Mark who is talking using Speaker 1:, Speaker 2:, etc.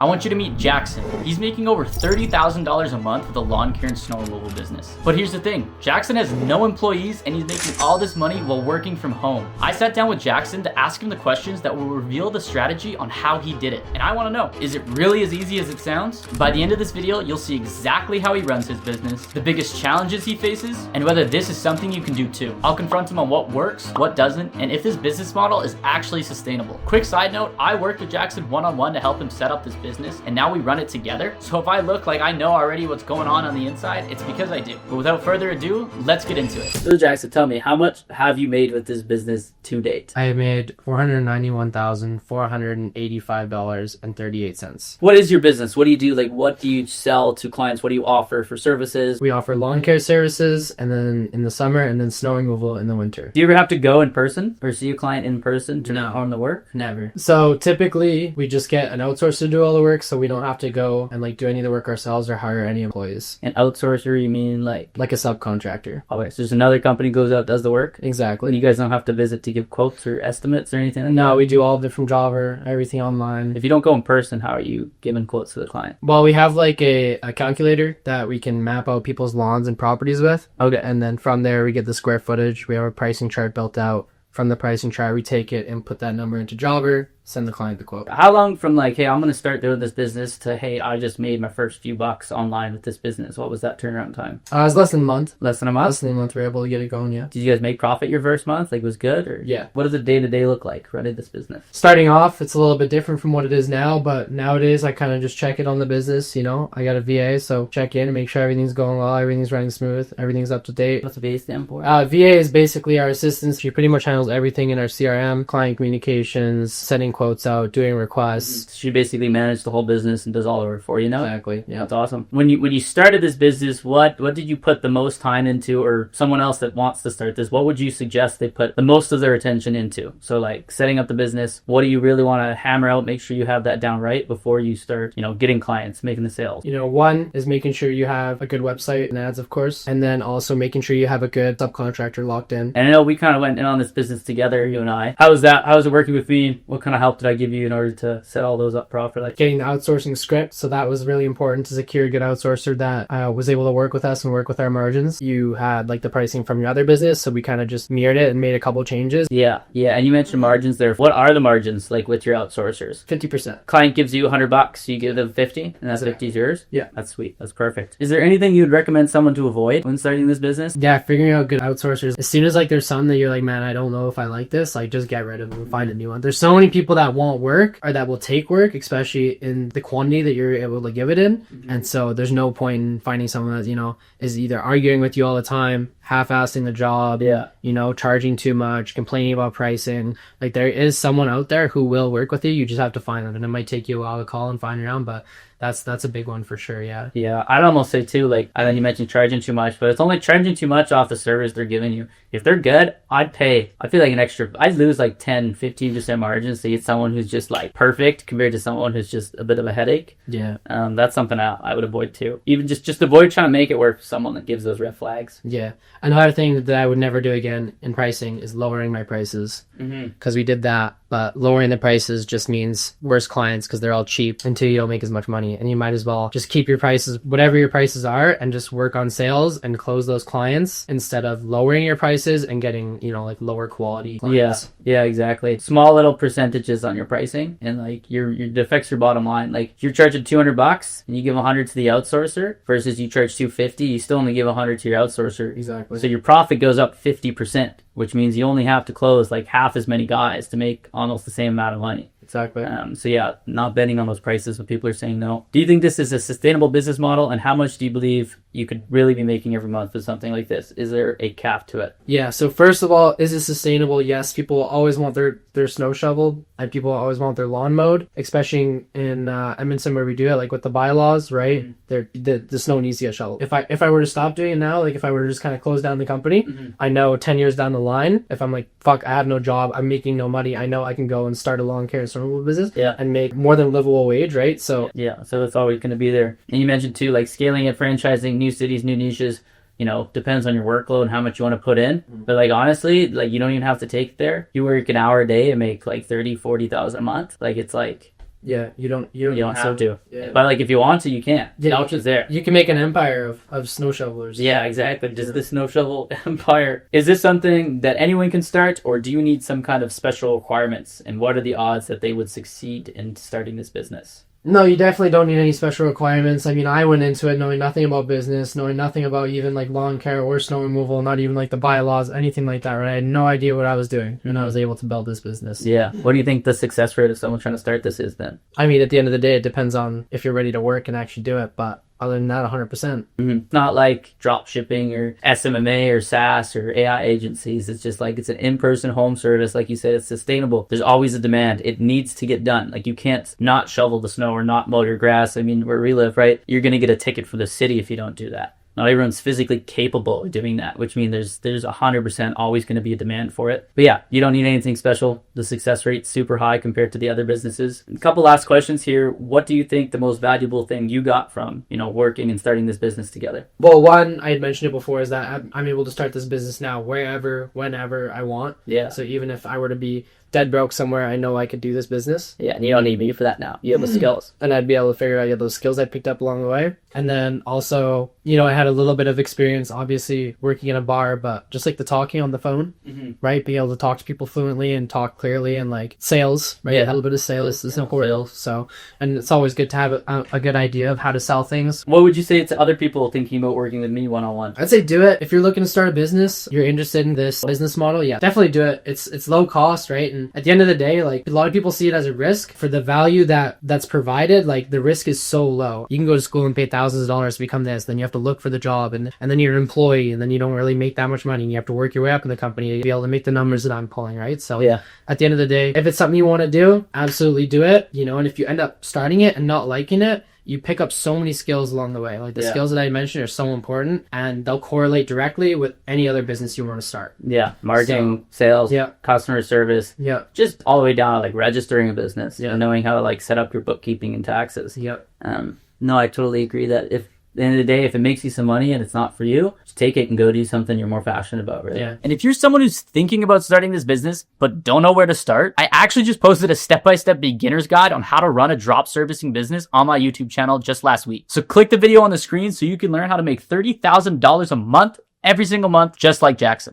Speaker 1: I want you to meet Jaxon. He's making over $30,000 a month with a lawn care and snow removal business. But here's the thing, Jaxon has no employees and he's making all this money while working from home. I sat down with Jaxon to ask him the questions that will reveal the strategy on how he did it. And I want to know, is it really as easy as it sounds? By the end of this video, you'll see exactly how he runs his business, the biggest challenges he faces, and whether this is something you can do too. I'll confront him on what works, what doesn't, and if his business model is actually sustainable. Quick side note, I worked with Jaxon one-on-one to help him set up this business, and now we run it together. So if I look like I know already what's going on the inside, it's because I do. But without further ado, let's get into it. So Jaxon, tell me, how much have you made with this business to date?
Speaker 2: I made $491,485.38.
Speaker 1: What is your business? What do you do? Like, what do you sell to clients? What do you offer for services?
Speaker 2: We offer lawn care services, and then in the summer, and then snow removal in the winter.
Speaker 1: Do you ever have to go in person or see a client in person to perform the work?
Speaker 2: Never. So typically, we just get an outsourcer to do all the work, so we don't have to go and do any of the work ourselves or hire any employees.
Speaker 1: An outsourcer, you mean like
Speaker 2: a subcontractor.
Speaker 1: Okay, so just another company goes out, does the work?
Speaker 2: Exactly.
Speaker 1: And you guys don't have to visit to give quotes or estimates or anything like
Speaker 2: No,
Speaker 1: that?
Speaker 2: we do all of it from Java, everything online.
Speaker 1: If you don't go in person, how are you giving quotes to the client?
Speaker 2: Well, we have a calculator that we can map out people's lawns and properties with.
Speaker 1: Okay.
Speaker 2: And then from there, we get the square footage. We have a pricing chart built out. From the pricing chart, we take it and put that number into Java, send the client the quote.
Speaker 1: How long from hey, I'm going to start doing this business to, hey, I just made my first few bucks online with this business? What was that turnaround time?
Speaker 2: It was less than a month.
Speaker 1: Less than a month?
Speaker 2: Less than a month, we were able to get it going, yeah.
Speaker 1: Did you guys make profit your first month? It was good? Or
Speaker 2: yeah.
Speaker 1: What does a day-to-day look like running this business?
Speaker 2: Starting off, it's a little bit different from what it is now, but nowadays I kind of just check it on the business, I got a VA, so check in and make sure everything's going well, everything's running smooth, everything's up to date.
Speaker 1: What's a VA stand for?
Speaker 2: VA is basically our assistant. She pretty much handles everything in our CRM, client communications, sending quotes out, doing requests.
Speaker 1: She basically managed the whole business and does all the work for you now.
Speaker 2: Exactly. Yeah,
Speaker 1: that's awesome. When you started this business, what did you put the most time into, or someone else that wants to start this, what would you suggest they put the most of their attention into? So setting up the business, what do you really want to hammer out? Make sure you have that down right before you start, getting clients, making the sales.
Speaker 2: One is making sure you have a good website and ads, of course, and then also making sure you have a good subcontractor locked in.
Speaker 1: And I know we kind of went in on this business together, you and I. How was that? How was it working with me? What kind of help did I give you in order to set all those up properly?
Speaker 2: Getting the outsourcing script, so that was really important to secure a good outsourcer that was able to work with us and work with our margins. You had the pricing from your other business, so we kind of just mirrored it and made a couple changes.
Speaker 1: Yeah, and you mentioned margins there. What are the margins with your outsourcers?
Speaker 2: 50%.
Speaker 1: Client gives you $100, you give them 50, and that 50 is yours?
Speaker 2: Yeah.
Speaker 1: That's sweet. That's perfect. Is there anything you'd recommend someone to avoid when starting this business?
Speaker 2: Yeah, figuring out good outsourcers. As soon as there's some that you're man, I don't know if I like this, just get rid of them and find a new one. There's so many people that won't work or that will take work, especially in the quantity that you're able to give it in. Mm-hmm. And so there's no point in finding someone that, is either arguing with you all the time, half-assing the job, charging too much, complaining about pricing. There is someone out there who will work with you. You just have to find them, and it might take you a while to call and find around, but that's a big one for sure. Yeah. I'd almost say too, I know you mentioned charging too much, but it's only charging too much off the service they're giving you. If they're good, I'd pay. I feel an extra, I'd lose 10-15% margins to get someone who's just perfect compared to someone who's just a bit of a headache. Yeah. That's something I would avoid too. Even just avoid trying to make it work for someone that gives those red flags. Yeah. Another thing that I would never do again in pricing is lowering my prices. Because we did that, but lowering the prices just means worse clients because they're all cheap until you don't make as much money. And you might as well just keep your prices, whatever your prices are, and just work on sales and close those clients instead of lowering your prices and getting, lower quality clients. Yeah, exactly. Small little percentages on your pricing, and it affects your bottom line. If you're charging $200 and you give 100 to the outsourcer versus you charge $250, you still only give 100 to your outsourcer. Exactly. So your profit goes up 50%, which means you only have to close half as many guys to make almost the same amount of money. Exactly. Not betting on those prices when people are saying no. Do you think this is a sustainable business model, and how much do you believe you could really be making every month with something like this? Is there a cap to it? Yeah, so first of all, is it sustainable? Yes, people always want their snow shoveled, and people always want their lawn mowed, especially in Edmonton where we do it, with the bylaws, right? Mm-hmm. The snow needs to get shoveled. If I were to stop doing it now, if I were to just kind of close down the company, mm-hmm. I know 10 years down the line, if I'm fuck, I have no job, I'm making no money, I know I can go and start a lawn care and snow removal business and make more than livable wage, right? So so it's always going to be there. And you mentioned too, scaling it, franchising, new cities, new niches, depends on your workload and how much you want to put in. Mm-hmm. But honestly, you don't even have to take it there. You work an hour a day and make 30,000-40,000 a month. Yeah, you don't
Speaker 1: You don't have to.
Speaker 2: Yeah.
Speaker 1: But like if you want to, you can't.
Speaker 2: Yeah,
Speaker 1: The option's there.
Speaker 2: You can make an empire of snow shovelers.
Speaker 1: Yeah, exactly. Just the snow shovel empire. Is this something that anyone can start, or do you need some kind of special requirements? And what are the odds that they would succeed in starting this business?
Speaker 2: No, you definitely don't need any special requirements. I mean, I went into it knowing nothing about business, knowing nothing about even like lawn care or snow removal, not even like the bylaws, anything like that, right? I had no idea what I was doing when I was able to build this business.
Speaker 1: Yeah. What do you think the success rate of someone trying to start this is then?
Speaker 2: I mean, at the end of the day, it depends on if you're ready to work and actually do it, but other than that, 100%.
Speaker 1: Mm-hmm. Not like drop shipping or SMMA or SaaS or AI agencies. It's just like it's an in-person home service. Like you said, it's sustainable. There's always a demand. It needs to get done. Like you can't not shovel the snow or not mow your grass. I mean, where we live, right? You're going to get a ticket for the city if you don't do that. Not everyone's physically capable of doing that, which means there's 100% always going to be a demand for it. But yeah, you don't need anything special. The success rate's super high compared to the other businesses. A couple last questions here. What do you think the most valuable thing you got from, working and starting this business together?
Speaker 2: Well, one, I had mentioned it before, is that I'm able to start this business now wherever, whenever I want.
Speaker 1: Yeah.
Speaker 2: So even if I were to be dead broke somewhere, I know I could do this business.
Speaker 1: Yeah, and you don't need me for that now. You have the skills.
Speaker 2: And I'd be able to figure out those skills I picked up along the way. And then also, I had a little bit of experience, obviously, working in a bar, but just like the talking on the phone, right? Being able to talk to people fluently and talk clearly and like sales, right?
Speaker 1: Yeah.
Speaker 2: A little bit of sales is important. So, and it's always good to have a good idea of how to sell things.
Speaker 1: What would you say to other people thinking about working with me one-on-one?
Speaker 2: I'd say do it. If you're looking to start a business, you're interested in this business model, yeah, definitely do it. It's low cost, right? And at the end of the day, like a lot of people see it as a risk. For the value that's provided, like the risk is so low. You can go to school and pay thousands of dollars to become this, then you have to look for the job, and then you're an employee, and then you don't really make that much money, and you have to work your way up in the company to be able to make the numbers that I'm pulling, right? So
Speaker 1: yeah,
Speaker 2: at the end of the day, if it's something you want to do, absolutely do it, and if you end up starting it and not liking it, you pick up so many skills along the way. Like the skills that I mentioned are so important, and they'll correlate directly with any other business you want to start. Yeah.
Speaker 1: Marketing, sales, customer service.
Speaker 2: Yeah.
Speaker 1: Just all the way down to like registering a business and knowing how to like set up your bookkeeping and taxes.
Speaker 2: Yep.
Speaker 1: No, I totally agree that if at the end of the day, if it makes you some money and it's not for you, just take it and go do something you're more passionate about, right?
Speaker 2: Yeah.
Speaker 1: And if you're someone who's thinking about starting this business but don't know where to start, I actually just posted a step-by-step beginner's guide on how to run a drop servicing business on my YouTube channel just last week. So click the video on the screen so you can learn how to make $30,000 a month every single month, just like Jaxon.